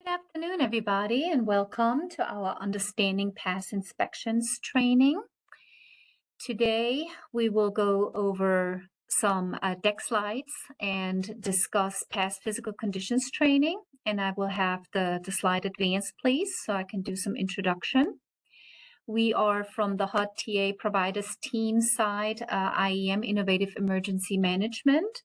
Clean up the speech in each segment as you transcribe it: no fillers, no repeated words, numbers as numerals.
Good afternoon, everybody, and welcome to our Understanding Past Inspections training. Today, we will go over some deck slides and discuss past physical conditions training. And I will have the slide advanced, please, so I can do some introduction. We are from the HUD TA Providers team side, IEM Innovative Emergency Management.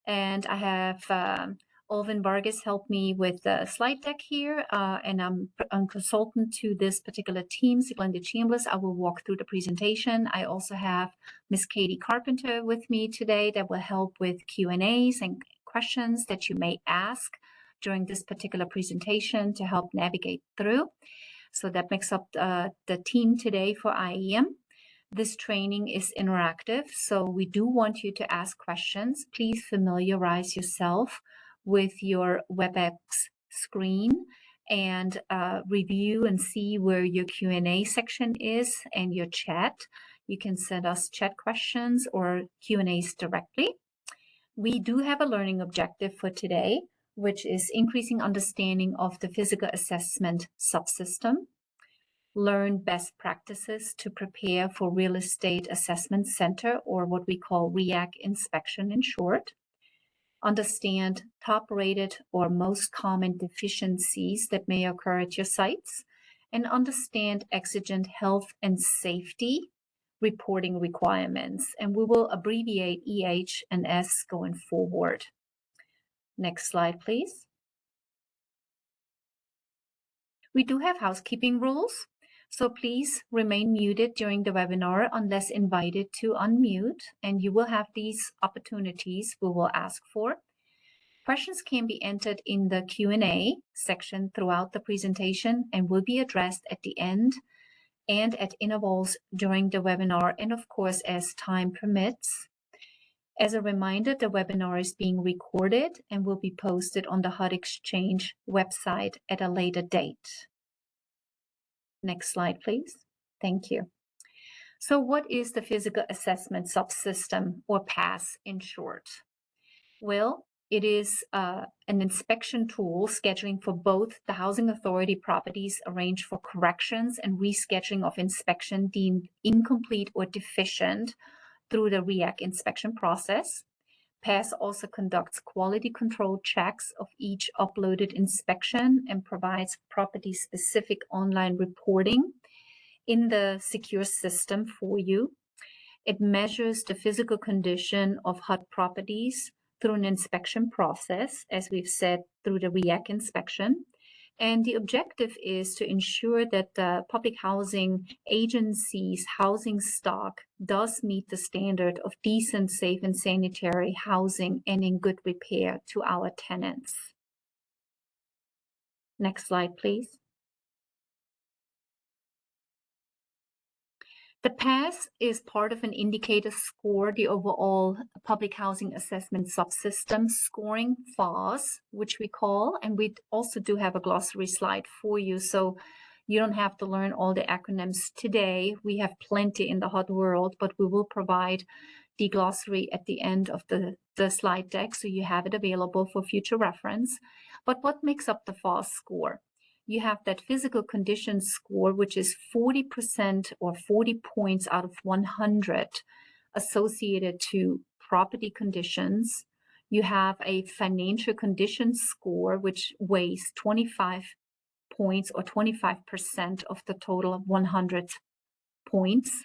And I have Alvin Vargas helped me with the slide deck here, and I'm consultant to this particular team, Glenda Chambers. I will walk through the presentation. I also have Miss Katie Carpenter with me today that will help with Q&As and questions that you may ask during this particular presentation to help navigate through. So that makes up the team today for IEM. This training is interactive, so we do want you to ask questions. Please familiarize yourself with your WebEx screen and review and see where your Q&A section is and your chat. You can send us chat questions or Q&As directly. We do have a learning objective for today, which is increasing understanding of the Physical Assessment Subsystem. Learn best practices to prepare for Real Estate Assessment Center, or what we call REAC inspection in short. Understand top-rated or most common deficiencies that may occur at your sites, and understand Exigent Health and Safety reporting requirements. And we will abbreviate EH&S going forward. Next slide, please. We do have housekeeping rules. So please remain muted during the webinar unless invited to unmute, and you will have these opportunities we will ask for. Questions can be entered in the Q&A section throughout the presentation and will be addressed at the end and at intervals during the webinar, and of course as time permits. As a reminder, the webinar is being recorded and will be posted on the HUD Exchange website at a later date. Next slide, please. Thank you. So what is the Physical Assessment Subsystem, or PHAs in short? Well, it is an inspection tool scheduling for both the Housing Authority properties arranged for corrections and rescheduling of inspection deemed incomplete or deficient through the REAC inspection process. PHAs also conducts quality control checks of each uploaded inspection and provides property-specific online reporting in the secure system for you. It measures the physical condition of HUD properties through an inspection process, as we've said, through the REAC inspection. And the objective is to ensure that the public housing agency's housing stock does meet the standard of decent, safe, and sanitary housing and in good repair to our tenants. Next slide, please. The PHAs is part of an indicator score, the overall Public Housing Assessment Subsystem scoring, PHAs, which we call, and we also do have a glossary slide for you, so you don't have to learn all the acronyms today. We have plenty in the HUD world, but we will provide the glossary at the end of the slide deck, so you have it available for future reference. But what makes up the PHAs score? You have that physical condition score, which is 40% or 40 points out of 100 associated to property conditions. You have a financial condition score, which weighs 25 points or 25% of the total of 100 points.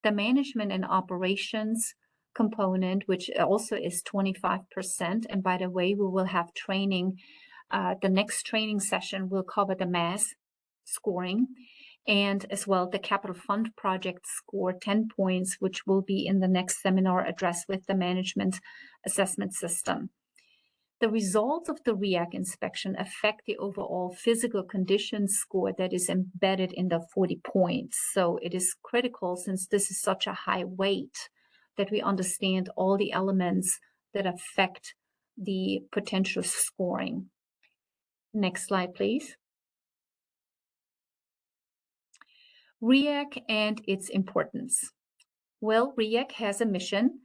The management and operations component, which also is 25%. And by the way, we will have training. The next training session will cover the MAS scoring, and as well the capital fund project score 10 points, which will be in the next seminar addressed with the management assessment system. The results of the REAC inspection affect the overall physical condition score that is embedded in the 40 points. So it is critical, since this is such a high weight, that we understand all the elements that affect the potential scoring. Next slide, please. REAC and its importance. Well, REAC has a mission,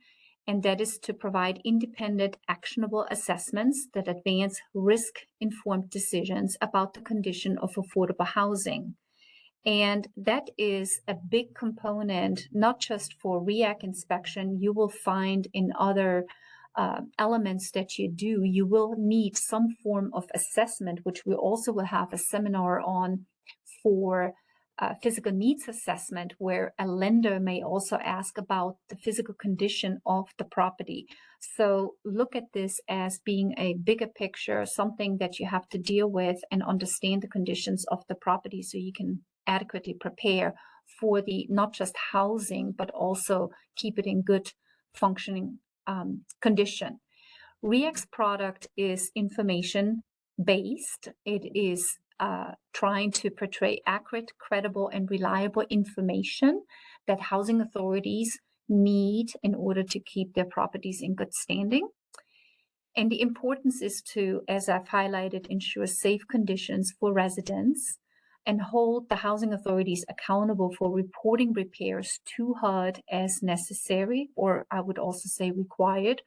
and that is to provide independent, actionable assessments that advance risk-informed decisions about the condition of affordable housing. And that is a big component, not just for REAC inspection. You will find in other elements that you do, you will need some form of assessment, which we also will have a seminar on for physical needs assessment, where a lender may also ask about the physical condition of the property. So look at this as being a bigger picture, something that you have to deal with and understand the conditions of the property so you can adequately prepare for the not just housing, but also keep it in good functioning condition. REAC's product is information-based. It is trying to portray accurate, credible, and reliable information that housing authorities need in order to keep their properties in good standing. And the importance is to, as I've highlighted, ensure safe conditions for residents and hold the housing authorities accountable for reporting repairs to HUD as necessary, or I would also say required.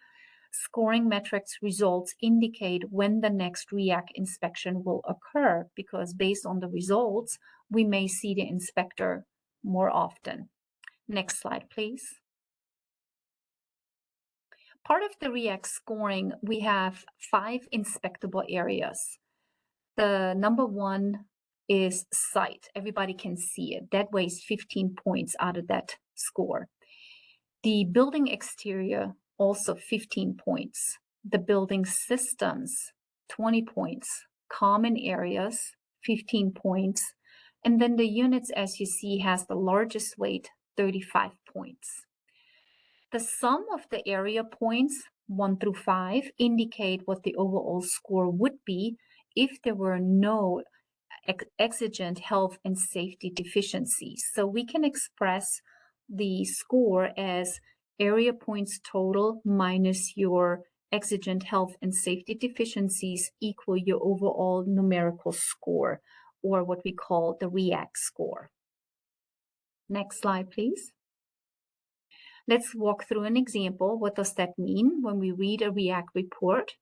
Scoring metrics results indicate when the next REAC inspection will occur, because based on the results, we may see the inspector more often. Next slide, please. Part of the REAC scoring, we have 5 inspectable areas. The number 1 is site. Everybody can see it. That weighs 15 points out of that score. The building exterior, also 15 points. The building systems, 20 points. Common areas, 15 points. And then the units, as you see, has the largest weight, 35 points. The sum of the area points, 1 through 5, indicate what the overall score would be if there were no exigent health and safety deficiencies. So we can express the score as area points total minus your exigent health and safety deficiencies equal your overall numerical score, or what we call the REAC score. Next slide, please. Let's walk through an example. What does that mean when we read a REAC report?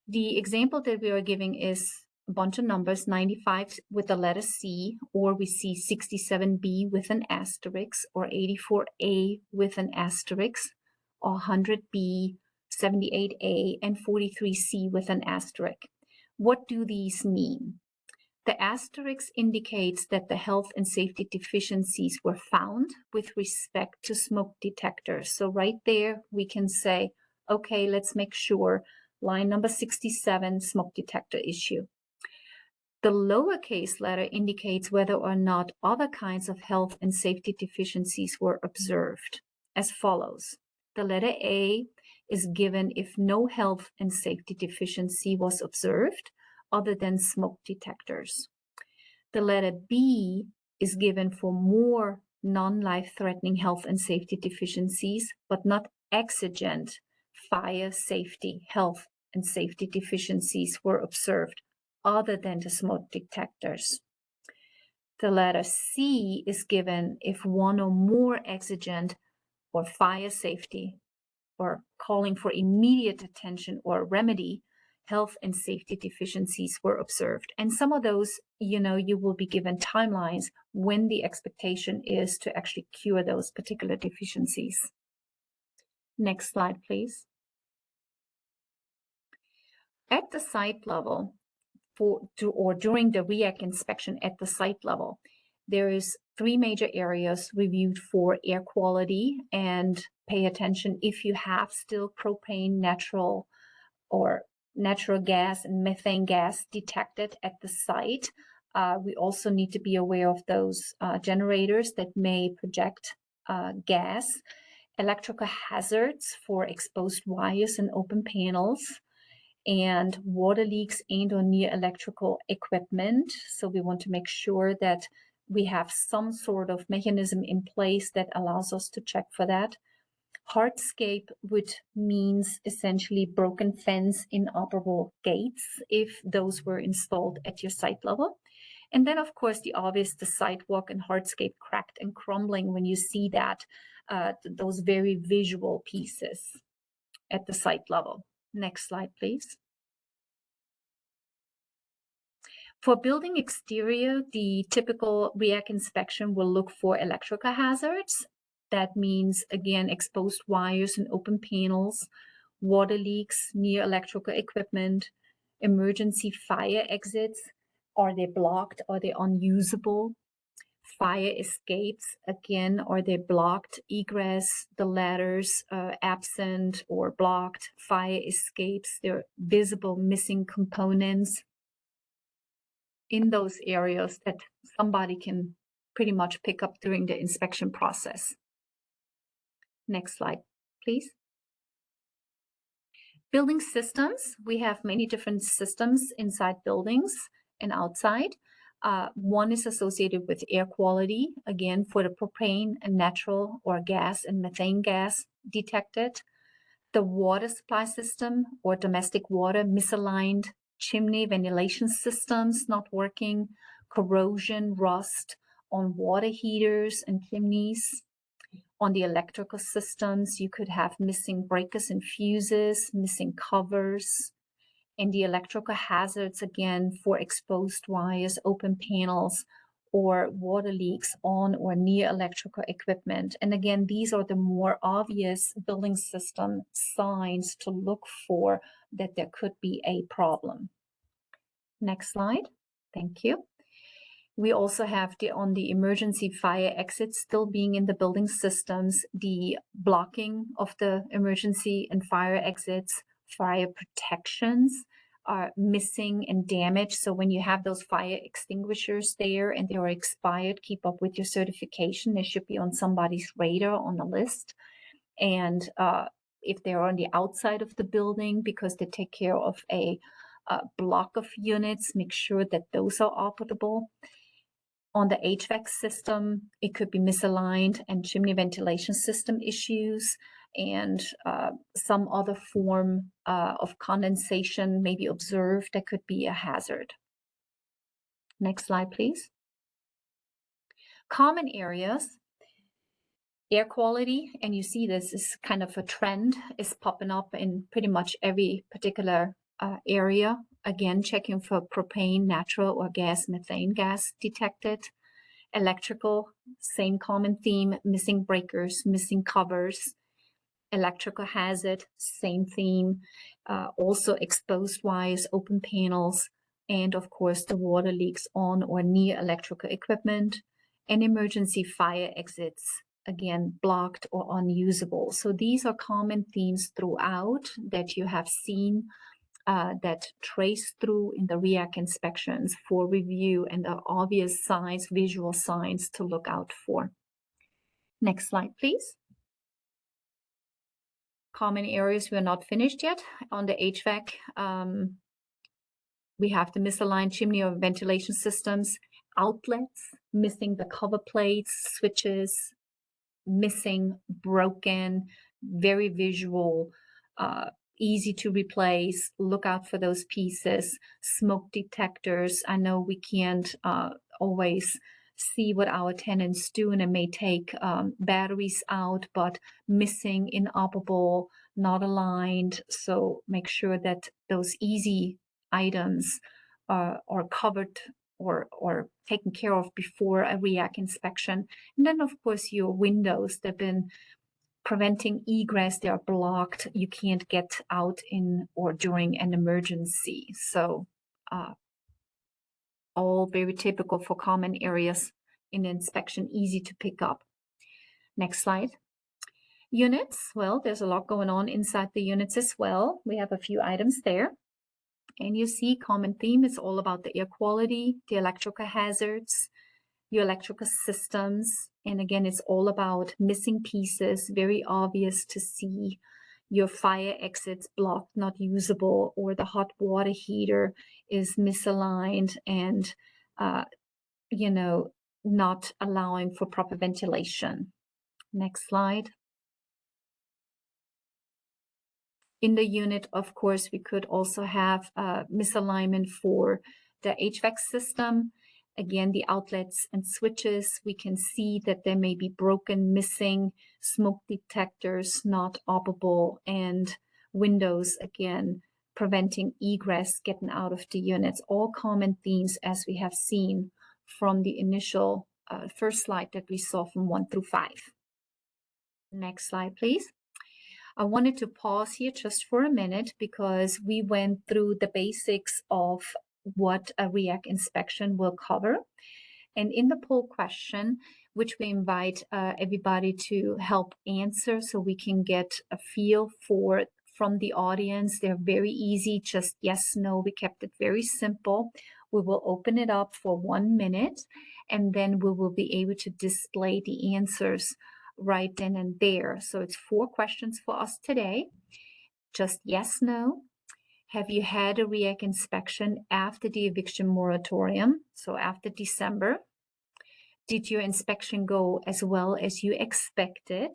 The example that we are giving is a bunch of numbers, 95 with the letter C, or we see 67B with an asterisk, or 84A with an asterisk, or 100B, 78A, and 43C with an asterisk. What do these mean? The asterisk indicates that the health and safety deficiencies were found with respect to smoke detectors. So right there, we can say, okay, let's make sure line number 67, smoke detector issue. The lowercase letter indicates whether or not other kinds of health and safety deficiencies were observed, as follows. The letter A is given if no health and safety deficiency was observed other than smoke detectors. The letter B is given for more non-life-threatening health and safety deficiencies, but not exigent fire safety, health and safety deficiencies were observed other than the smoke detectors. The letter C is given if one or more exigent or fire safety or calling for immediate attention or remedy health and safety deficiencies were observed. And some of those, you will be given timelines when the expectation is to actually cure those particular deficiencies. Next slide, please. At the site level, during the REAC inspection at the site level, there is 3 major areas reviewed for air quality, and pay attention if you have still propane, natural gas and methane gas detected at the site. We also need to be aware of those generators that may project gas, electrical hazards for exposed wires and open panels, and water leaks and or near electrical equipment. So we want to make sure that we have some sort of mechanism in place that allows us to check for that. Hardscape, which means essentially broken fence, inoperable gates, if those were installed at your site level. And then, of course, the obvious, the sidewalk and hardscape cracked and crumbling. When you see that, those very visual pieces at the site level. Next slide, please. For building exterior, the typical REAC inspection will look for electrical hazards. That means, again, exposed wires and open panels, water leaks near electrical equipment, emergency fire exits. Are they blocked? Are they unusable? Fire escapes, again, are they blocked? Egress, the ladders absent or blocked. Fire escapes, they're visible missing components in those areas that somebody can pretty much pick up during the inspection process. Next slide, please. Building systems. We have many different systems inside buildings and outside. One is associated with air quality, again, for the propane and natural or gas and methane gas detected. The water supply system or domestic water misaligned, chimney ventilation systems not working, corrosion, rust on water heaters and chimneys. On the electrical systems, you could have missing breakers and fuses, missing covers. And the electrical hazards, again, for exposed wires, open panels, or water leaks on or near electrical equipment. And again, these are the more obvious building system signs to look for that there could be a problem. Next slide. Thank you. We also have on the emergency fire exits still being in the building systems, the blocking of the emergency and fire exits, fire protections are missing and damaged. So when you have those fire extinguishers there and they are expired, keep up with your certification. They should be on somebody's radar on the list. And if they're on the outside of the building because they take care of a block of units, make sure that those are operable. On the HVAC system, it could be misaligned and chimney ventilation system issues and some other form of condensation may be observed that could be a hazard. Next slide, please. Common areas, air quality, and you see this is kind of a trend, is popping up in pretty much every particular area. Again, checking for propane, natural or gas, methane gas detected. Electrical, same common theme, missing breakers, missing covers. Electrical hazard, same theme. Also exposed wires, open panels, and of course the water leaks on or near electrical equipment. And emergency fire exits, again, blocked or unusable. So these are common themes throughout that you have seen that trace through in the REAC inspections for review and the obvious signs, visual signs to look out for. Next slide, please. Common areas we are not finished yet. On the HVAC, we have the misaligned chimney or ventilation systems, outlets, missing the cover plates, switches, missing, broken, very visual, easy to replace. Look out for those pieces. Smoke detectors. I know we can't always see what our tenants do, and it may take batteries out, but missing, inoperable, not aligned. So make sure that those easy items are covered or taken care of before a REAC inspection. And then, of course, your windows that have been preventing egress, they are blocked. You can't get out in or during an emergency. So all very typical for common areas in inspection, easy to pick up. Next slide. Units, well, there's a lot going on inside the units as well. We have a few items there. And you see common theme is all about the air quality, the electrical hazards, your electrical systems. And again, it's all about missing pieces, very obvious to see. Your fire exits blocked, not usable, or the hot water heater is misaligned and, not allowing for proper ventilation. Next slide. In the unit, of course, we could also have misalignment for the HVAC system. Again, the outlets and switches, we can see that there may be broken, missing, smoke detectors not operable, and windows, again, preventing egress, getting out of the units. All common themes as we have seen from the initial first slide that we saw from 1 through 5. Next slide, please. I wanted to pause here just for a minute because we went through the basics of what a REAC inspection will cover. And in the poll question, which we invite everybody to help answer so we can get a feel for from the audience. They're very easy, just yes, no. We kept it very simple. We will open it up for 1 minute, and then we will be able to display the answers right then and there. So it's 4 questions for us today. Just yes, no. Have you had a REAC inspection after the eviction moratorium, so after December? Did your inspection go as well as you expected?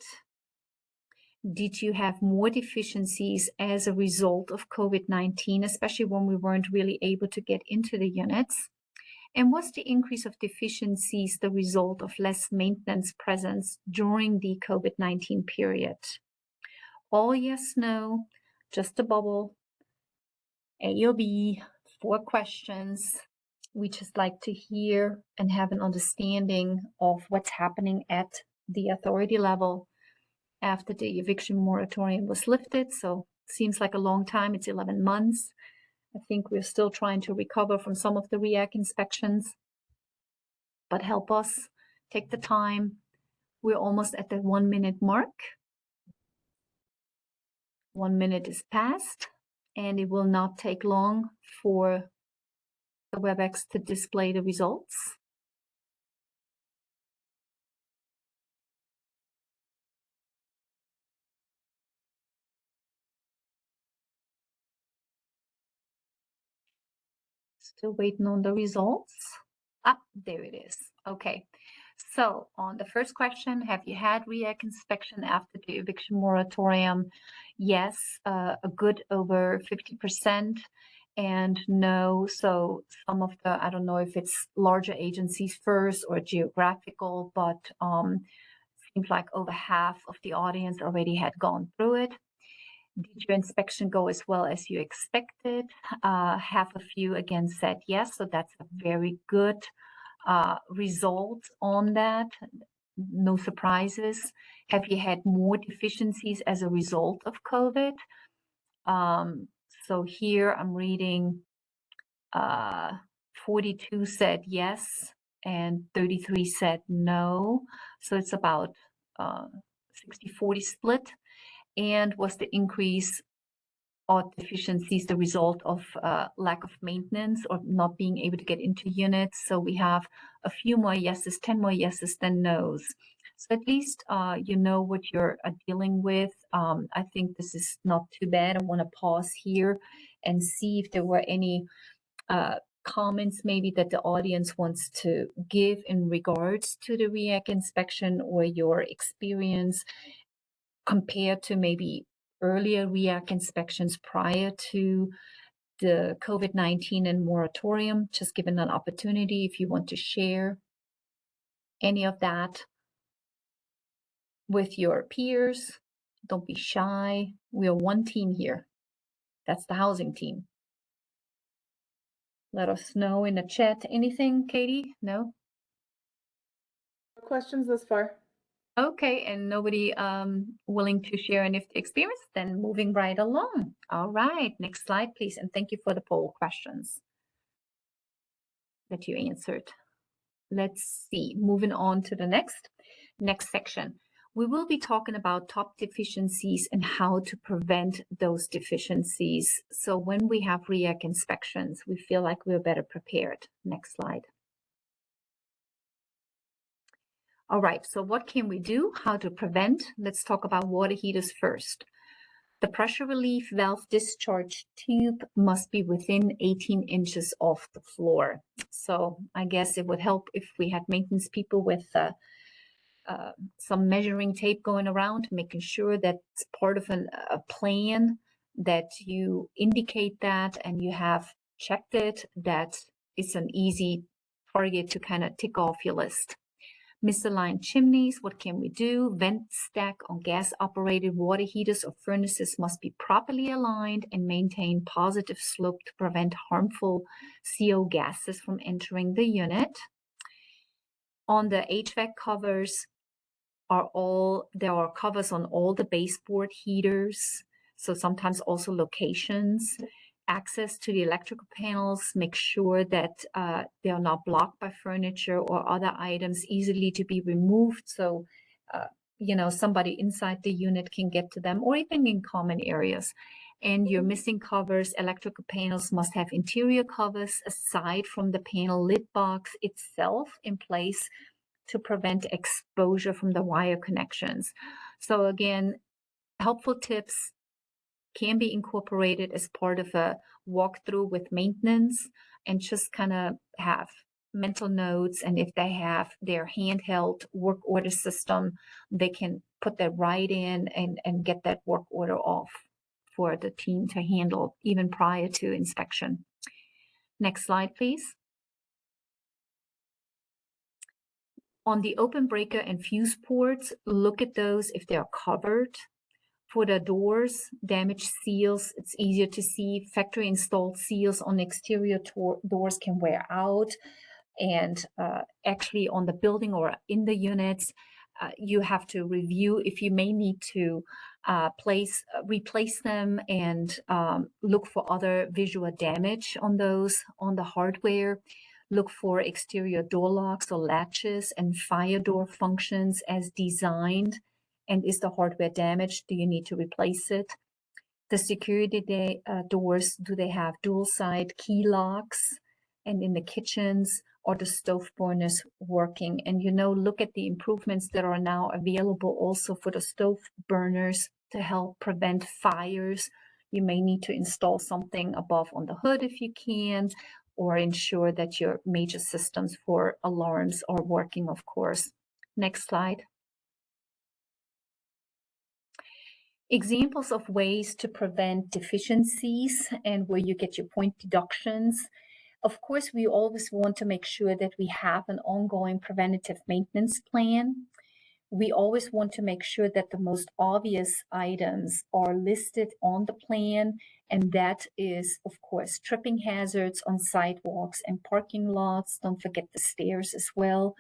Did you have more deficiencies as a result of COVID-19, especially when we weren't really able to get into the units? And was the increase of deficiencies the result of less maintenance presence during the COVID-19 period? All yes, no, just a bubble. A or B, 4 questions. We just like to hear and have an understanding of what's happening at the authority level after the eviction moratorium was lifted. So it seems like a long time. It's 11 months. I think we're still trying to recover from some of the REAC inspections, but help us take the time. We're almost at the 1 minute mark. 1 minute is passed, and it will not take long for the WebEx to display the results. Still waiting on the results. Ah, there it is. Okay. So on the first question, have you had REAC inspection after the eviction moratorium? Yes, a good over 50%, and no. So some of the, I don't know if it's larger agencies first or geographical, but seems like over half of the audience already had gone through it. Did your inspection go as well as you expected? Half of you again said yes, so that's a very good result on that. No surprises. Have you had more deficiencies as a result of COVID? So here I'm reading 42 said yes and 33 said no. So it's about 60-40 split. And was the increase of deficiencies the result of lack of maintenance or not being able to get into units? So we have a few more yeses, 10 more yeses than nos. So at least you know what you're dealing with. I think this is not too bad. I want to pause here and see if there were any comments maybe that the audience wants to give in regards to the REAC inspection or your experience compared to maybe earlier REAC inspections prior to the COVID-19 and moratorium. Just given an opportunity if you want to share any of that with your peers. Don't be shy. We are one team here. That's the housing team. Let us know in the chat. Anything, Katie? No? No questions thus far. Okay, and nobody willing to share any of the experience? Then moving right along. All right, next slide, please. And thank you for the poll questions that you answered. Let's see, moving on to the next section. We will be talking about top deficiencies and how to prevent those deficiencies. So when we have REAC inspections, we feel like we're better prepared. Next slide. All right, so what can we do? How to prevent? Let's talk about water heaters first. The pressure relief valve discharge tube must be within 18 inches of the floor. So I guess it would help if we had maintenance people with some measuring tape going around, making sure that it's part of a plan that you indicate that and you have checked it, that it's an easy target to kind of tick off your list. Misaligned chimneys, what can we do? Vent stack on gas-operated water heaters or furnaces must be properly aligned and maintain positive slope to prevent harmful CO gases from entering the unit. On the HVAC covers, there are covers on all the baseboard heaters, so sometimes also locations. Access to the electrical panels, make sure that they are not blocked by furniture or other items easily to be removed, so somebody inside the unit can get to them, or even in common areas. And your missing covers, electrical panels must have interior covers aside from the panel lid box itself in place to prevent exposure from the wire connections. So again, helpful tips can be incorporated as part of a walkthrough with maintenance, and just kind of have mental notes. And if they have their handheld work order system, they can put that right in and get that work order off for the team to handle even prior to inspection. Next slide, please. On the open breaker and fuse ports, look at those if they are covered. For the doors, damaged seals, it's easier to see. Factory installed seals on exterior doors can wear out. And actually on the building or in the units, you have to review if you may need to replace them, and look for other visual damage on those, on the hardware. Look for exterior door locks or latches and fire door functions as designed. And is the hardware damaged? Do you need to replace it? The security doors, do they have dual side key locks? And in the kitchens, are the stove burners working? And look at the improvements that are now available also for the stove burners to help prevent fires. You may need to install something above on the hood if you can, or ensure that your major systems for alarms are working, of course. Next slide. Examples of ways to prevent deficiencies and where you get your point deductions. Of course, we always want to make sure that we have an ongoing preventative maintenance plan. We always want to make sure that the most obvious items are listed on the plan, and that is, of course, tripping hazards on sidewalks and parking lots. Don't forget the stairs as well.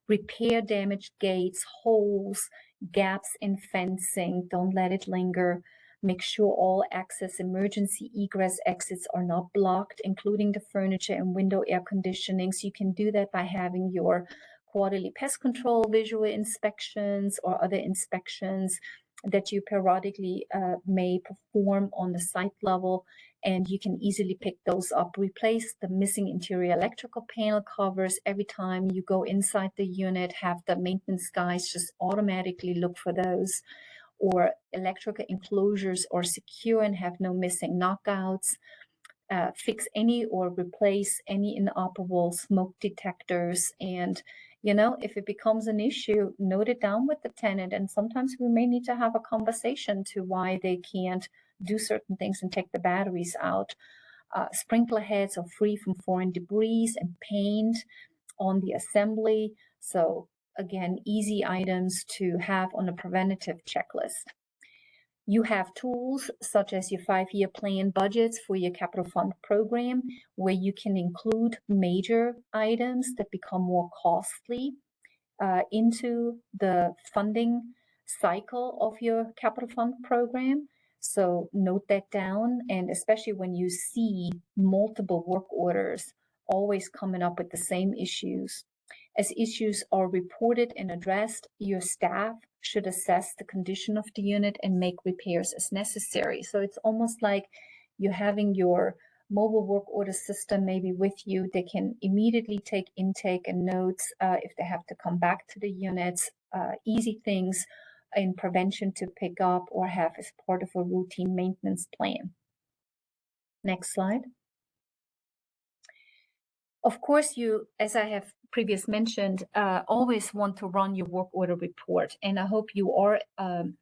Repair damaged gates, holes, gaps in fencing. Don't let it linger. Make sure all access emergency egress exits are not blocked, including the furniture and window air conditioning. So you can do that by having your quarterly pest control visual inspections or other inspections that you periodically may perform on the site level, and you can easily pick those up. Replace the missing interior electrical panel covers every time you go inside the unit. Have the maintenance guys just automatically look for those. Or electrical enclosures are secure and have no missing knockouts. Fix any or replace any inoperable smoke detectors. And if it becomes an issue, note it down with the tenant. And sometimes we may need to have a conversation to why they can't do certain things and take the batteries out. Sprinkler heads are free from foreign debris and paint on the assembly. So again, easy items to have on a preventative checklist. You have tools such as your 5-year plan budgets for your capital fund program, where you can include major items that become more costly into the funding cycle of your capital fund program. So note that down, and especially when you see multiple work orders always coming up with the same issues. As issues are reported and addressed, your staff should assess the condition of the unit and make repairs as necessary. So it's almost like you're having your mobile work order system maybe with you. They can immediately take intake and notes if they have to come back to the units. Easy things in prevention to pick up or have as part of a routine maintenance plan. Next slide. Of course, you, as I have previously mentioned, always want to run your work order report. And I hope you are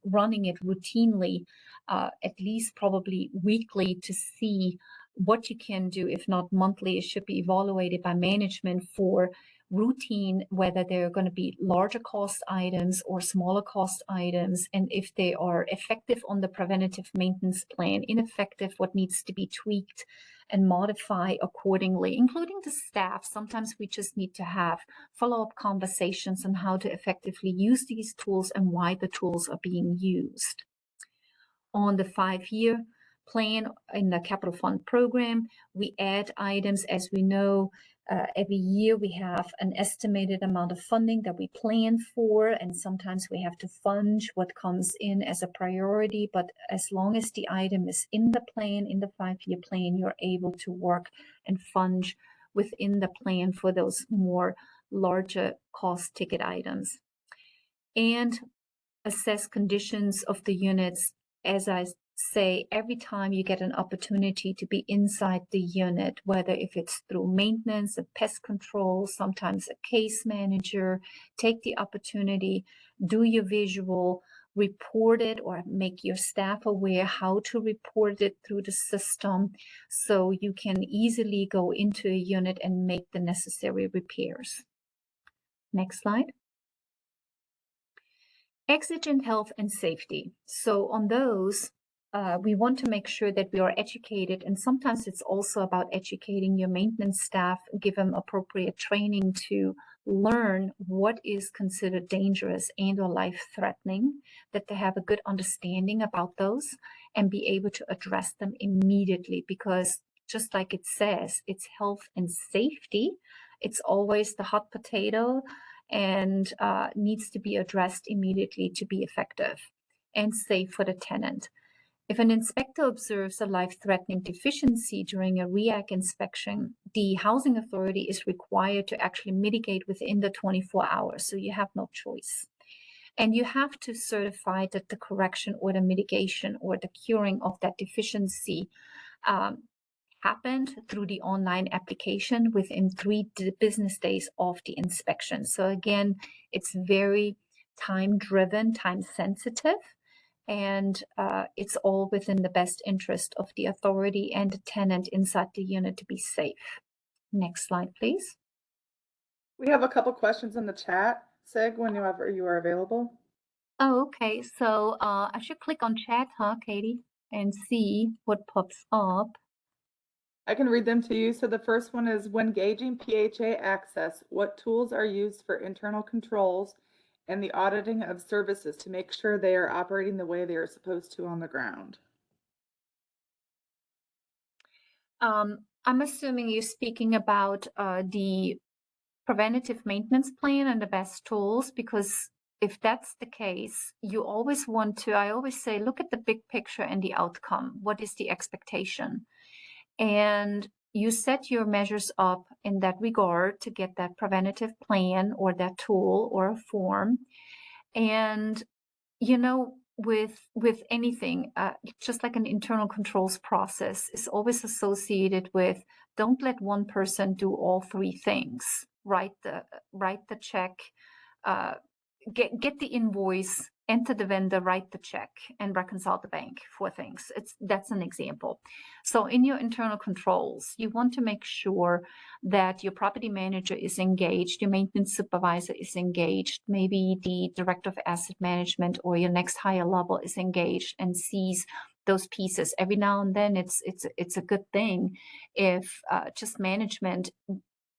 running it routinely, at least probably weekly, to see what you can do. If not monthly, it should be evaluated by management for routine, whether they're going to be larger cost items or smaller cost items, and if they are effective on the preventative maintenance plan, ineffective, what needs to be tweaked and modify accordingly, including the staff. Sometimes we just need to have follow-up conversations on how to effectively use these tools and why the tools are being used. On the 5-year plan in the capital fund program, we add items. As we know, every year we have an estimated amount of funding that we plan for, and sometimes we have to fund what comes in as a priority. But as long as the item is in the plan, in the 5-year plan, you're able to work and fund within the plan for those more larger cost ticket items. And assess conditions of the units. As I say, every time you get an opportunity to be inside the unit, whether if it's through maintenance, a pest control, sometimes a case manager, take the opportunity, do your visual, report it, or make your staff aware how to report it through the system so you can easily go into a unit and make the necessary repairs. Next slide. Exigent Health and Safety. So on those, we want to make sure that we are educated, and sometimes it's also about educating your maintenance staff, give them appropriate training to learn what is considered dangerous and or life-threatening, that they have a good understanding about those and be able to address them immediately, because just like it says, it's health and safety. It's always the hot potato and needs to be addressed immediately to be effective and safe for the tenant. If an inspector observes a life-threatening deficiency during a REAC inspection, the housing authority is required to actually mitigate within the 24 hours, so you have no choice. And you have to certify that the correction or the mitigation or the curing of that deficiency happened through the online application within 3 business days of the inspection. So again, it's very time-driven, time-sensitive, and it's all within the best interest of the authority and the tenant inside the unit to be safe. Next slide, please. We have a couple questions in the chat, Sig, whenever you are available. Oh, okay. So I should click on chat, huh, Katie, and see what pops up. I can read them to you. So the first one is, when gauging PHA access, what tools are used for internal controls and the auditing of services to make sure they are operating the way they are supposed to on the ground? I'm assuming you're speaking about the preventative maintenance plan and the best tools, because if that's the case, you always want to, I always say, look at the big picture and the outcome. What is the expectation? And you set your measures up in that regard to get that preventative plan or that tool or a form. And, you know, with anything, just like an internal controls process is always associated with, don't let one person do all 3 things. Write the check, get the invoice, enter the vendor, write the check, and reconcile the bank 4 things. That's an example. So in your internal controls, you want to make sure that your property manager is engaged, your maintenance supervisor is engaged, maybe the director of asset management or your next higher level is engaged and sees those pieces. Every now and then it's a good thing if just management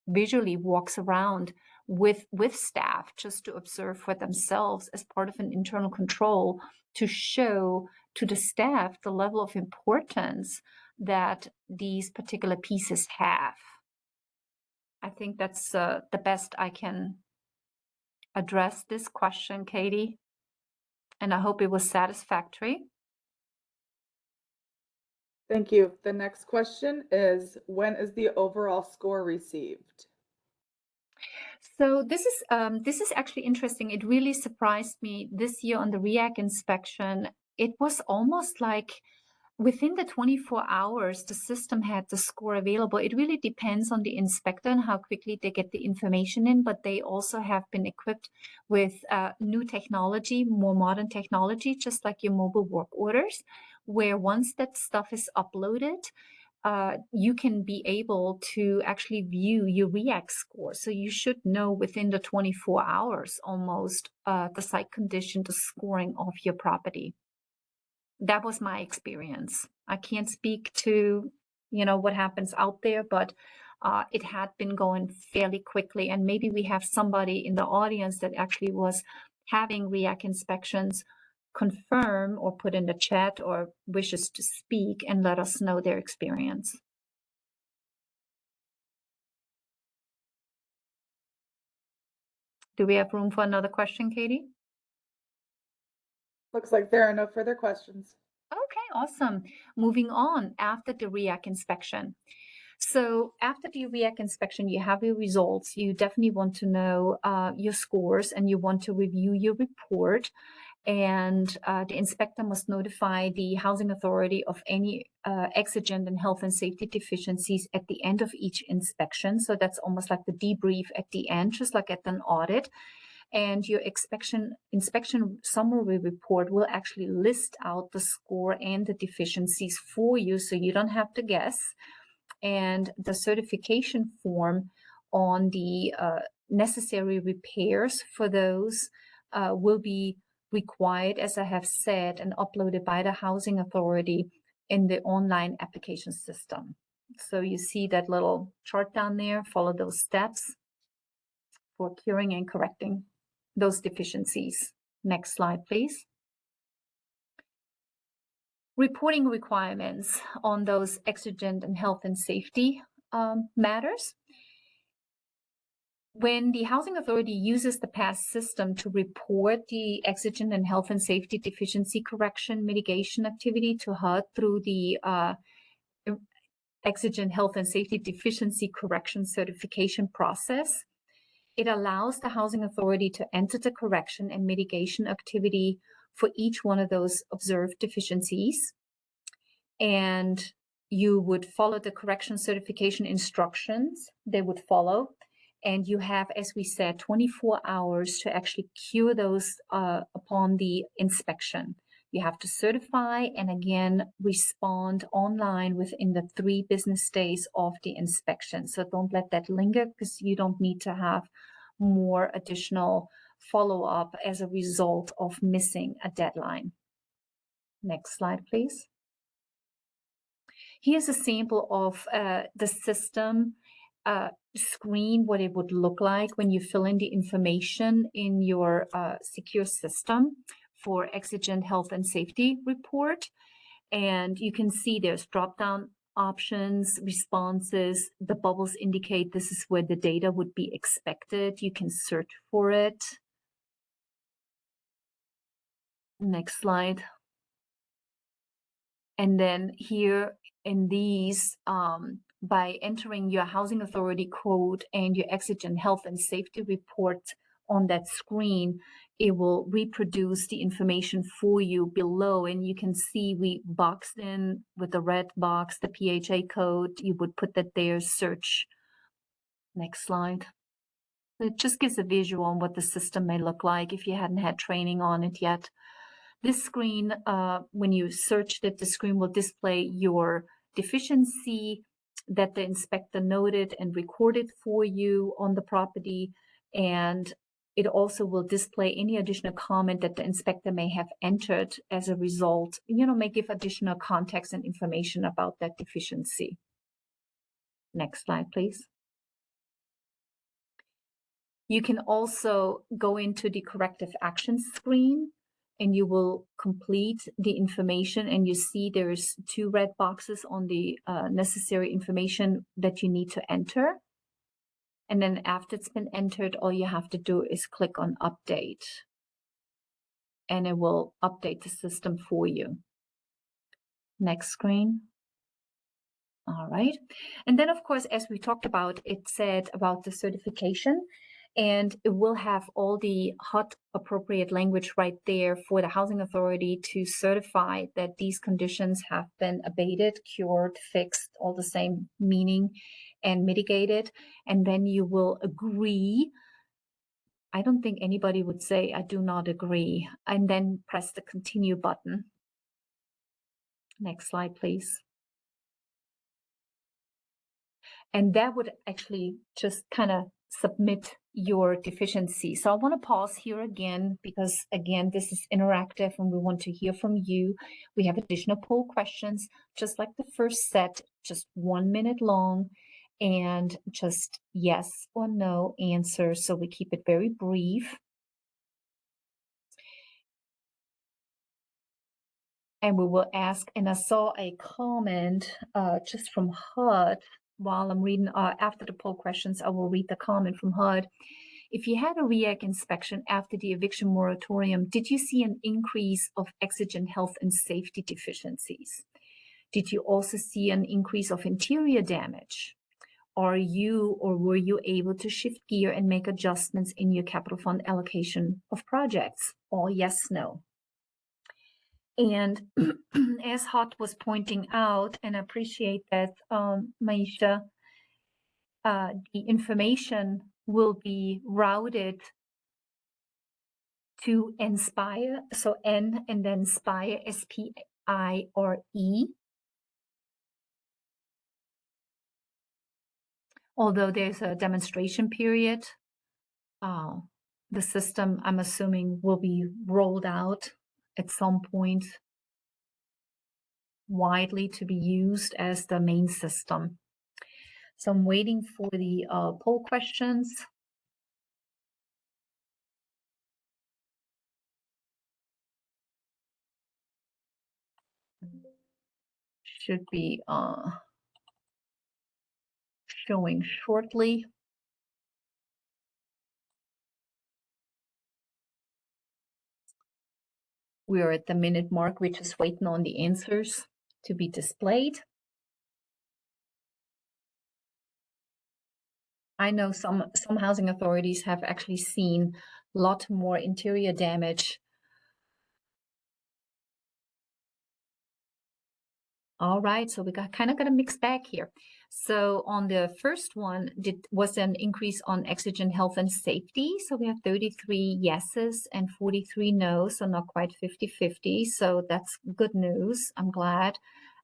visually walks around with staff just to observe for themselves as part of an internal control, to show to the staff the level of importance that these particular pieces have. I think that's the best I can address this question, Katie, and I hope it was satisfactory. Thank you. The next question is, when is the overall score received? So this is actually interesting. It really surprised me this year on the REAC inspection. It was almost like within the 24 hours, the system had the score available. It really depends on the inspector and how quickly they get the information in, but they also have been equipped with new technology, more modern technology, just like your mobile work orders, where once that stuff is uploaded, you can be able to actually view your REAC score. So you should know within the 24 hours almost the site condition, the scoring of your property. That was my experience. I can't speak to, what happens out there, but it had been going fairly quickly. And maybe we have somebody in the audience that actually was having REAC inspections. Confirm or put in the chat or wishes to speak and let us know their experience. Do we have room for another question, Katie? Looks like there are no further questions. Okay, awesome. Moving on after the REAC inspection. So after the REAC inspection, you have your results. You definitely want to know your scores and you want to review your report. And the inspector must notify the housing authority of any exigent and health and safety deficiencies at the end of each inspection. So that's almost like the debrief at the end, just like at an audit. And your inspection summary report will actually list out the score and the deficiencies for you, so you don't have to guess. And the certification form on the necessary repairs for those will be required, as I have said, and uploaded by the housing authority in the online application system. So you see that little chart down there, follow those steps for curing and correcting those deficiencies. Next slide, please. Reporting requirements on those exigent and health and safety matters. When the housing authority uses the PAS system to report the exigent and health and safety deficiency correction mitigation activity to HUD through the exigent health and safety deficiency correction certification process, it allows the housing authority to enter the correction and mitigation activity for each one of those observed deficiencies. And you would follow the correction certification instructions they would follow. And you have, as we said, 24 hours to actually cure those upon the inspection. You have to certify and again respond online within the 3 business days of the inspection. So don't let that linger, because you don't need to have more additional follow-up as a result of missing a deadline. Next slide, please. Here's a sample of the system screen, what it would look like when you fill in the information in your secure system for Exigent Health and Safety report. And you can see there's drop-down options, responses. The bubbles indicate this is where the data would be expected. You can search for it. Next slide. And then here in these, by entering your housing authority code and your exigent health and safety report on that screen, it will reproduce the information for you below. And you can see we boxed in with the red box, the PHA code. You would put that there, search. Next slide. It just gives a visual on what the system may look like if you hadn't had training on it yet. This screen, when you searched it, the screen will display your deficiency that the inspector noted and recorded for you on the property. And it also will display any additional comment that the inspector may have entered as a result, may give additional context and information about that deficiency. Next slide, please. You can also go into the corrective action screen and you will complete the information, and you see there's 2 red boxes on the necessary information that you need to enter. And then after it's been entered, all you have to do is click on update and it will update the system for you. Next screen. All right. And then, of course, as we talked about, it said about the certification, and it will have all the HUD appropriate language right there for the housing authority to certify that these conditions have been abated, cured, fixed, all the same meaning, and mitigated. And then you will agree. I don't think anybody would say, I do not agree, and then press the continue button. Next slide, please. And that would actually just kind of submit your deficiency. So I want to pause here again, because again, this is interactive and we want to hear from you. We have additional poll questions, just like the first set, just 1 minute long, and just yes or no answers. So we keep it very brief. And we will ask, and I saw a comment just from HUD while I'm reading, after the poll questions, I will read the comment from HUD. If you had a REAC inspection after the eviction moratorium, did you see an increase of exigent health and safety deficiencies? Did you also see an increase of interior damage? Were you able to shift gear and make adjustments in your capital fund allocation of projects? All yes, no. And as Hot was pointing out, and I appreciate that, Maisha, the information will be routed to Inspire, so N and then Spire, SPIRE. Although there's a demonstration period, the system, I'm assuming, will be rolled out at some point widely to be used as the main system. So I'm waiting for the poll questions. Should be showing shortly. We're at the minute mark. We're just waiting on the answers to be displayed. I know some housing authorities have actually seen a lot more interior damage. All right, so we kind of got a mixed bag here. So on the first one, was an increase on exigent health and safety. So we have 33 yeses and 43 no's, so not quite 50-50. So that's good news. I'm glad.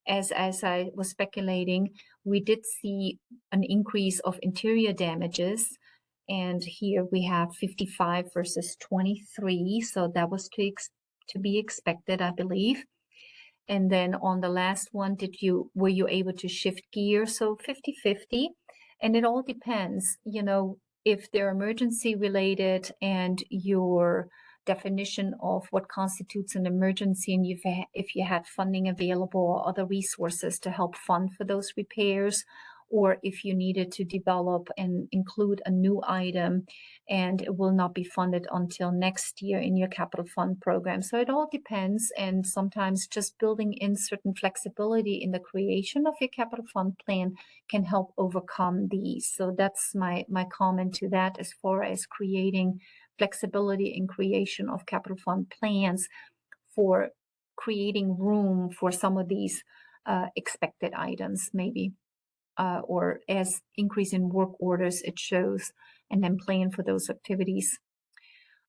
As I was speculating, we did see an increase of interior damages. And here we have 55 versus 23. So that was to be expected, I believe. And then on the last one, were you able to shift gear? So 50-50. And it all depends, if they're emergency related and your definition of what constitutes an emergency, and if you had funding available or other resources to help fund for those repairs, or if you needed to develop and include a new item and it will not be funded until next year in your capital fund program. So it all depends, and sometimes just building in certain flexibility in the creation of your capital fund plan can help overcome these. So that's my comment to that, as far as creating flexibility in creation of capital fund plans for creating room for some of these expected items, maybe. Or as increase in work orders it shows, and then plan for those activities.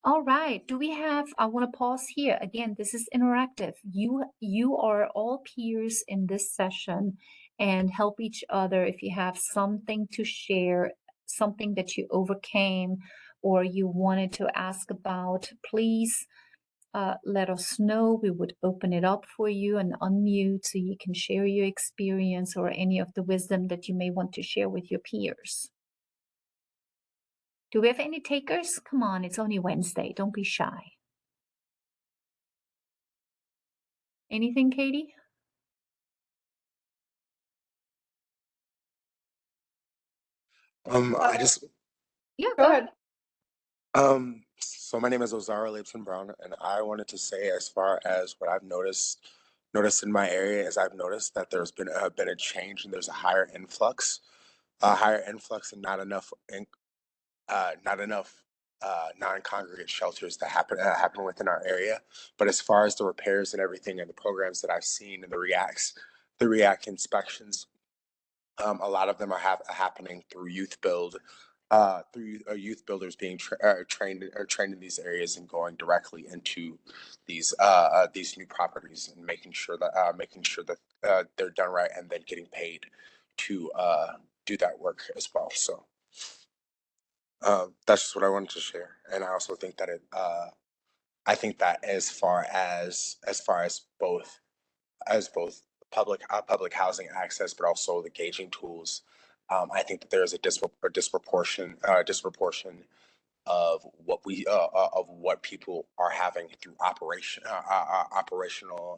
All right, I want to pause here. Again, this is interactive. You are all peers in this session, and help each other. If you have something to share, something that you overcame or you wanted to ask about, please let us know. We would open it up for you and unmute so you can share your experience or any of the wisdom that you may want to share with your peers. Do we have any takers? Come on, it's only Wednesday. Don't be shy. Anything, Katie? I just Yeah, Go ahead. so my name is Ozara Lipson Brown, and I wanted to say, as far as what I've noticed in my area, is I've noticed that there's been a change, and there's a higher influx and not enough non-congregate shelters that happen within our area. But as far as the repairs and everything and the programs that I've seen and the REAC inspections, a lot of them are happening through youth builders being trained in these areas and going directly into these new properties, and making sure that they're done right, and then getting paid to do that work as well. So that's just what I wanted to share. And I also think that I think that as far as both public housing access, but also the gauging tools, I think that there is a disproportion of what people are having through operational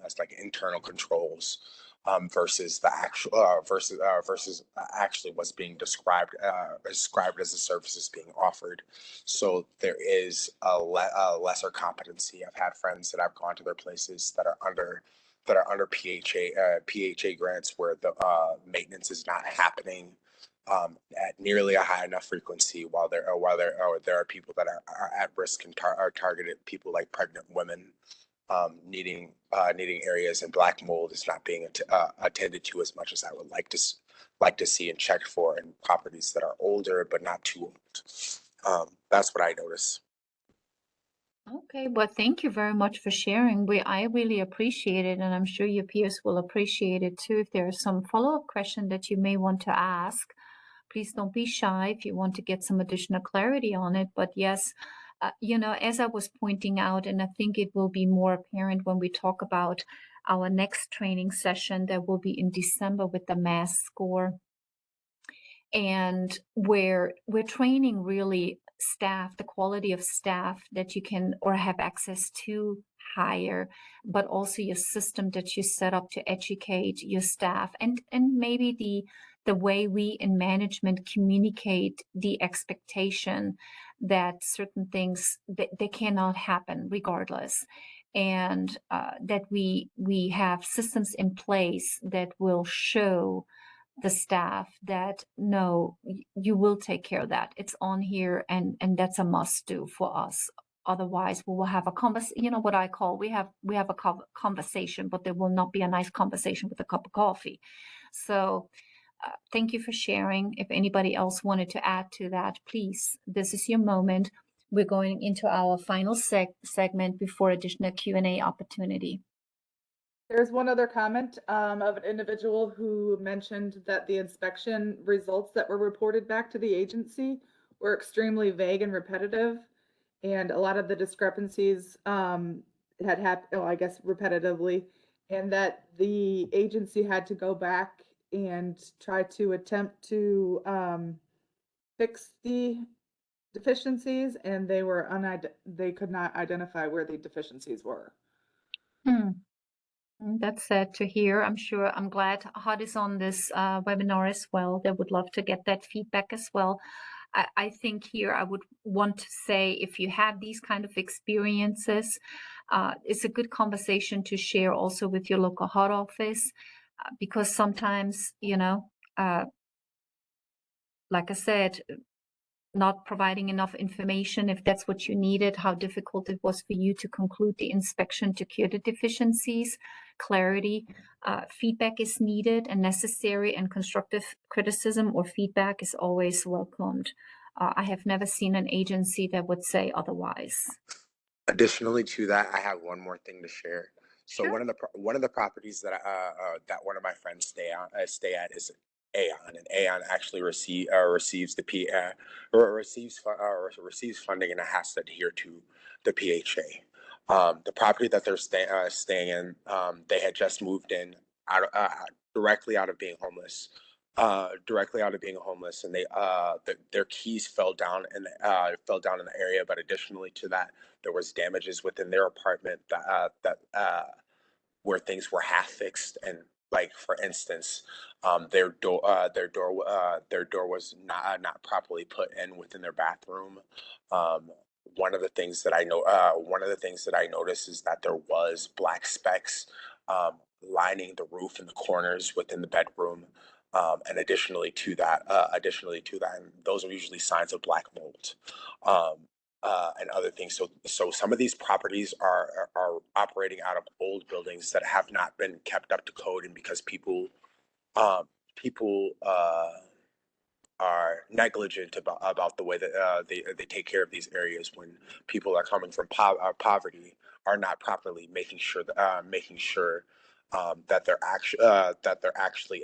as like internal controls, versus the actual versus actually what's being described as the services being offered. So there is a lesser competency. I've had friends that I've gone to their places that are under PHA grants where the maintenance is not happening at nearly a high enough frequency, while there are people that are at risk and are targeted, people like pregnant women, needing areas, and black mold is not being attended to as much as I would like to see and checked for in properties that are older but not too old. That's what I notice. Okay, well, thank you very much for sharing. I really appreciate it, and I'm sure your peers will appreciate it too. If there is some follow-up question that you may want to ask, please don't be shy if you want to get some additional clarity on it. But yes, as I was pointing out, and I think it will be more apparent when we talk about our next training session that will be in December with the mass score, and where we're training really staff, the quality of staff that you can or have access to hire, but also your system that you set up to educate your staff, and maybe the way we in management communicate the expectation that certain things they cannot happen regardless, and that we have systems in place that will show the staff that no, you will take care of that. It's on here, and that's a must do for us. Otherwise, we will have a what I call we have a conversation, but there will not be a nice conversation with a cup of coffee. So thank you for sharing. If anybody else wanted to add to that, please, this is your moment. We're going into our final segment before additional Q&A opportunity. There's one other comment of an individual who mentioned that the inspection results that were reported back to the agency were extremely vague and repetitive, and a lot of the discrepancies had happened, I guess, repetitively, and that the agency had to go back and try to attempt to fix the deficiencies, and they could not identify where the deficiencies were. That's sad to hear. I'm glad HUD is on this webinar as well. They would love to get that feedback as well. I think here I would want to say, if you have these kind of experiences, it's a good conversation to share also with your local HUD office, because sometimes, like I said, not providing enough information, if that's what you needed, how difficult it was for you to conclude the inspection to cure the deficiencies, clarity, feedback is needed and necessary, and constructive criticism or feedback is always welcomed. I have never seen an agency that would say otherwise. Additionally to that, I have one more thing to share. So Sure. one of the properties that that one of my friends stay at is Aon, and Aon actually receives receives funding, and it has to adhere to the PHA. The property that they're staying in, they had just moved in directly out of being homeless. And their keys fell down in the area. But additionally to that, there was damages within their apartment where things were half fixed, and like for instance, their door was not properly put in within their bathroom. One of the things that I noticed is that there was black specks lining the roof and the corners within the bedroom. And additionally to that, and those are usually signs of black mold. And other things. So some of these properties are operating out of old buildings that have not been kept up to code, and because people are negligent about the way that they take care of these areas, when people are coming from poverty, are not properly making sure that they're actually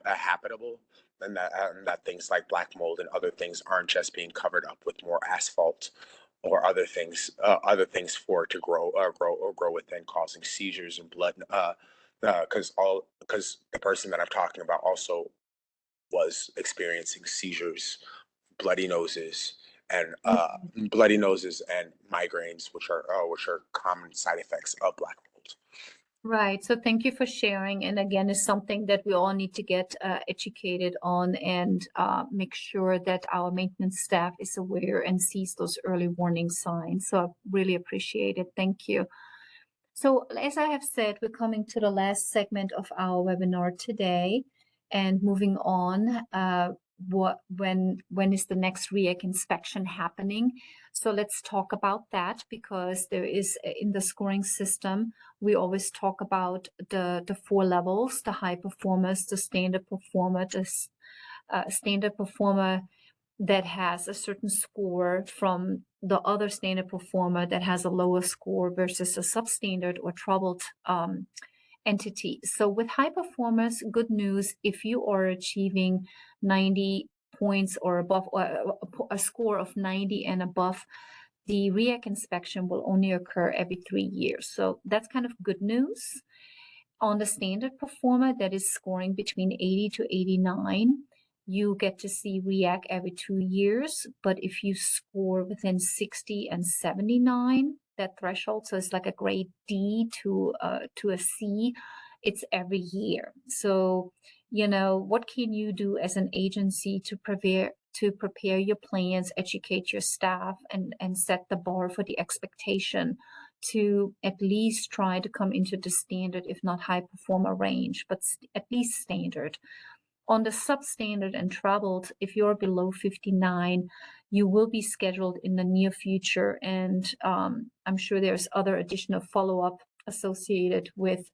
habitable. that things like black mold and other things aren't just being covered up with more asphalt or other things for it to grow within, causing seizures and blood. Because the person that I'm talking about also was experiencing seizures, bloody noses, and migraines, which are common side effects of black mold. Right. So thank you for sharing. And again, it's something that we all need to get educated on and make sure that our maintenance staff is aware and sees those early warning signs. So I really appreciate it. Thank you. So as I have said, we're coming to the last segment of our webinar today and moving on. When is the next REAC inspection happening? So let's talk about that, because there is, in the scoring system, we always talk about the 4 levels: the high performers, the standard performer, the standard performer that has a certain score from the other standard performer that has a lower score versus a substandard or troubled entity. So with high performers, good news, if you are achieving 90 points or above, or a score of 90 and above, the REAC inspection will only occur every 3 years. So that's kind of good news. On the standard performer that is scoring between 80 to 89, you get to see REAC every 2 years. But if you score within 60 and 79, that threshold, so it's like a grade D to a C, it's every year. So, what can you do as an agency to prepare your plans, educate your staff, and set the bar for the expectation to at least try to come into the standard, if not high performer range, but at least standard. On the substandard and troubled, if you're below 59, you will be scheduled in the near future. And I'm sure there's other additional follow-up associated with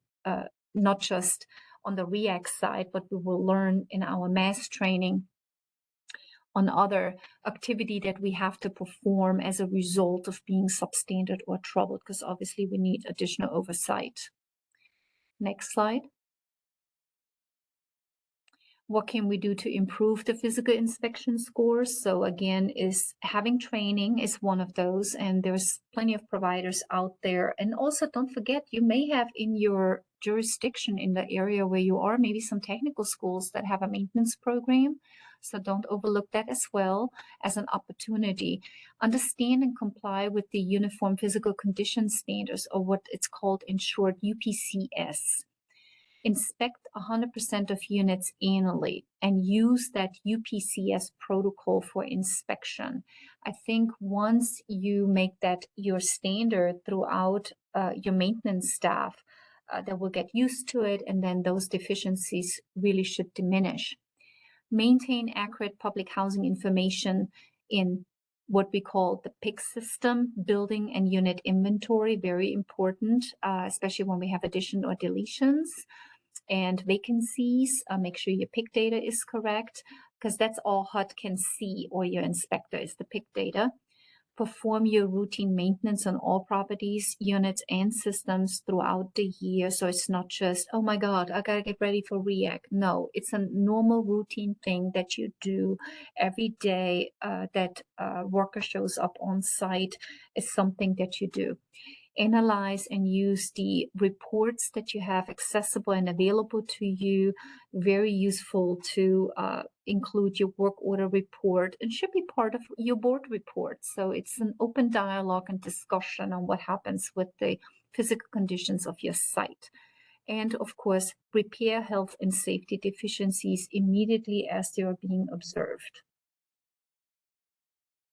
not just on the REAC side, but we will learn in our mass training on other activity that we have to perform as a result of being substandard or troubled, because obviously we need additional oversight. Next slide. What can we do to improve the physical inspection scores? So again, is having training is one of those, and there's plenty of providers out there. And also don't forget, you may have in your jurisdiction, in the area where you are, maybe some technical schools that have a maintenance program. So don't overlook that as well as an opportunity. Understand and comply with the Uniform Physical Condition Standards, or what it's called in short, UPCS. Inspect 100% of units annually and use that UPCS protocol for inspection. I think once you make that your standard throughout your maintenance staff, they will get used to it, and then those deficiencies really should diminish. Maintain accurate public housing information in what we call the PIC system, building and unit inventory, very important, especially when we have addition or deletions and vacancies. Make sure your PIC data is correct, because that's all HUD can see, or your inspector, is the PIC data. Perform your routine maintenance on all properties, units, and systems throughout the year. So it's not just, oh my God, I gotta get ready for REAC. No, it's a normal routine thing that you do every day. That worker shows up on site is something that you do. Analyze and use the reports that you have accessible and available to you. Very useful to include your work order report, and should be part of your board report. So it's an open dialogue and discussion on what happens with the physical conditions of your site. And of course, repair health and safety deficiencies immediately as they are being observed.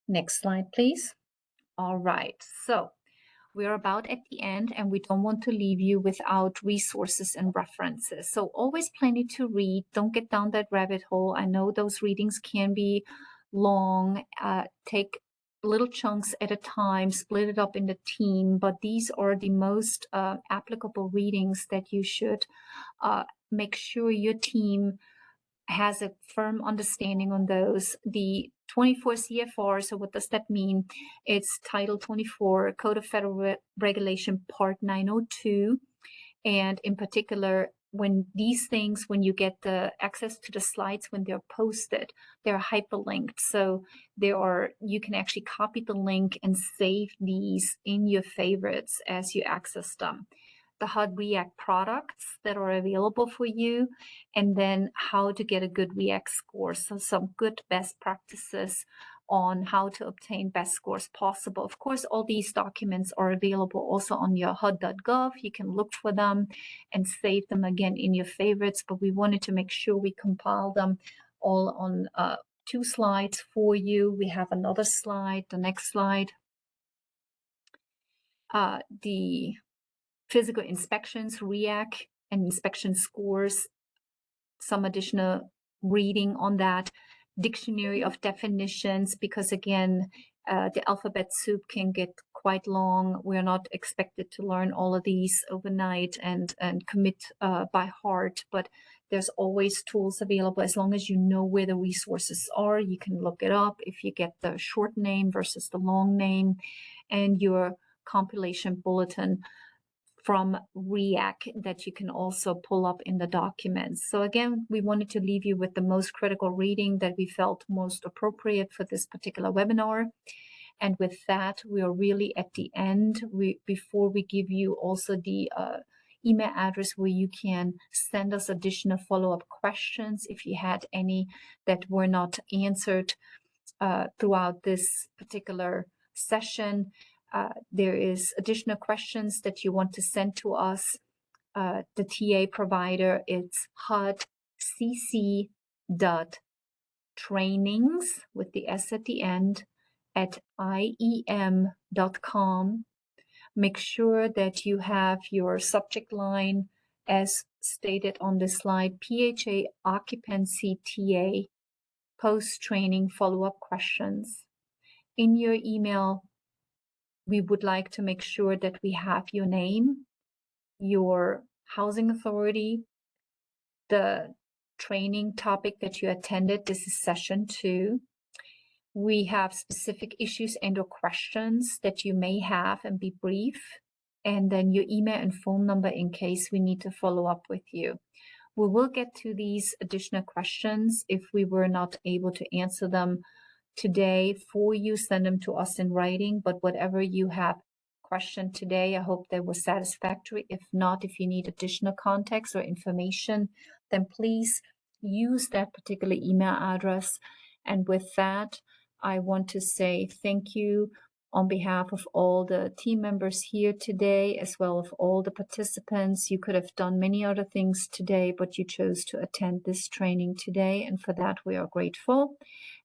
Next slide, please. All right, so we're about at the end, and we don't want to leave you without resources and references. So always plenty to read. Don't get down that rabbit hole. I know those readings can be long. Take little chunks at a time, split it up in the team, but these are the most applicable readings that you should make sure your team has a firm understanding on those. The 24 CFR, so what does that mean? It's Title 24, Code of Federal Regulation, Part 902. And in particular, when these things, when you get the access to the slides, when they're posted, they're hyperlinked. So you can actually copy the link and save these in your favorites as you access them. The hot REAC products that are available for you, and then how to get a good REAC score. So some good best practices on how to obtain best scores possible. Of course, all these documents are available also on your HUD.gov. You can look for them and save them again in your favorites, but we wanted to make sure we compile them all on 2 slides for you. We have another slide, the next slide. The physical inspections, REAC, and inspection scores, some additional reading on that, dictionary of definitions, because again, the alphabet soup can get quite long. We're not expected to learn all of these overnight and commit by heart, but there's always tools available. As long as you know where the resources are, you can look it up if you get the short name versus the long name, and your compilation bulletin from REAC that you can also pull up in the documents. So again, we wanted to leave you with the most critical reading that we felt most appropriate for this particular webinar. And with that, we are really at the end. Before we give you also the email address where you can send us additional follow-up questions if you had any that were not answered throughout this particular session. There is additional questions that you want to send to us. The TA provider, it's hudcc.trainings with the S at the end at IEM.com. Make sure that you have your subject line as stated on the slide, PHA Occupancy TA, post-training follow-up questions. In your email, we would like to make sure that we have your name, your housing authority, the training topic that you attended. This is session 2. We have specific issues and/or questions that you may have, and be brief. And then your email and phone number in case we need to follow up with you. We will get to these additional questions if we were not able to answer them today for you. Send them to us in writing, but whatever you have questioned today, I hope they were satisfactory. If not, if you need additional context or information, then please use that particular email address. And with that, I want to say thank you on behalf of all the team members here today, as well as all the participants. You could have done many other things today, but you chose to attend this training today, and for that we are grateful.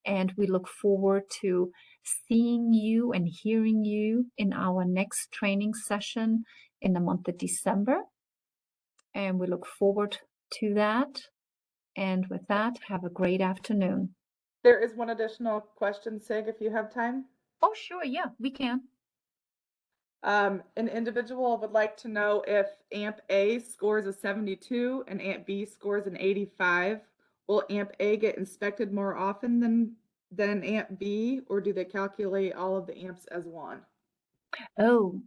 And we look forward to seeing you and hearing you in our next training session in the month of December. And we look forward to that. And with that, have a great afternoon. There is one additional question, Sig, if you have time. Oh, sure. Yeah, we can. An individual would like to know if AMP A scores a 72 and AMP B scores an 85. Will AMP A get inspected more often than AMP B, or do they calculate all of the AMPs as one? Oh,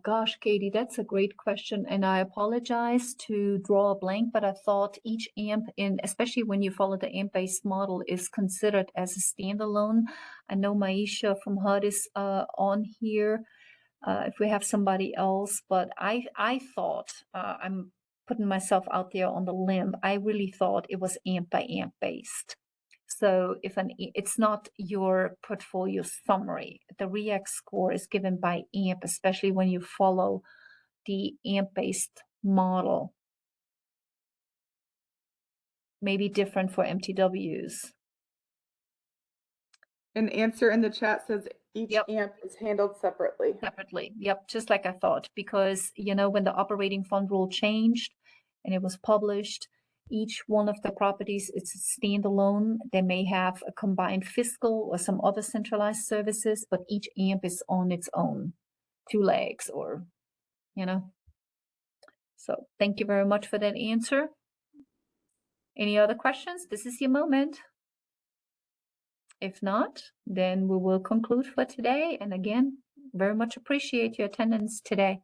gosh, Katie, that's a great question. And I apologize to draw a blank, but I thought each AMP, especially when you follow the AMP-based model, is considered as a standalone. I know Maisha from HUD is on here. If we have somebody else, but I thought, I'm putting myself out there on the limb, I really thought it was AMP by AMP based. So it's not your portfolio summary. The REAC score is given by AMP, especially when you follow the AMP-based model. Maybe different for MTWs. An answer in the chat says each AMP is handled separately. Separately, yep, just like I thought, because, you know, when the operating fund rule changed and it was published, each one of the properties is standalone. They may have a combined fiscal or some other centralized services, but each AMP is on its own, 2 legs, or, you know. So thank you very much for that answer. Any other questions? This is your moment. If not, then we will conclude for today. And again, very much appreciate your attendance today.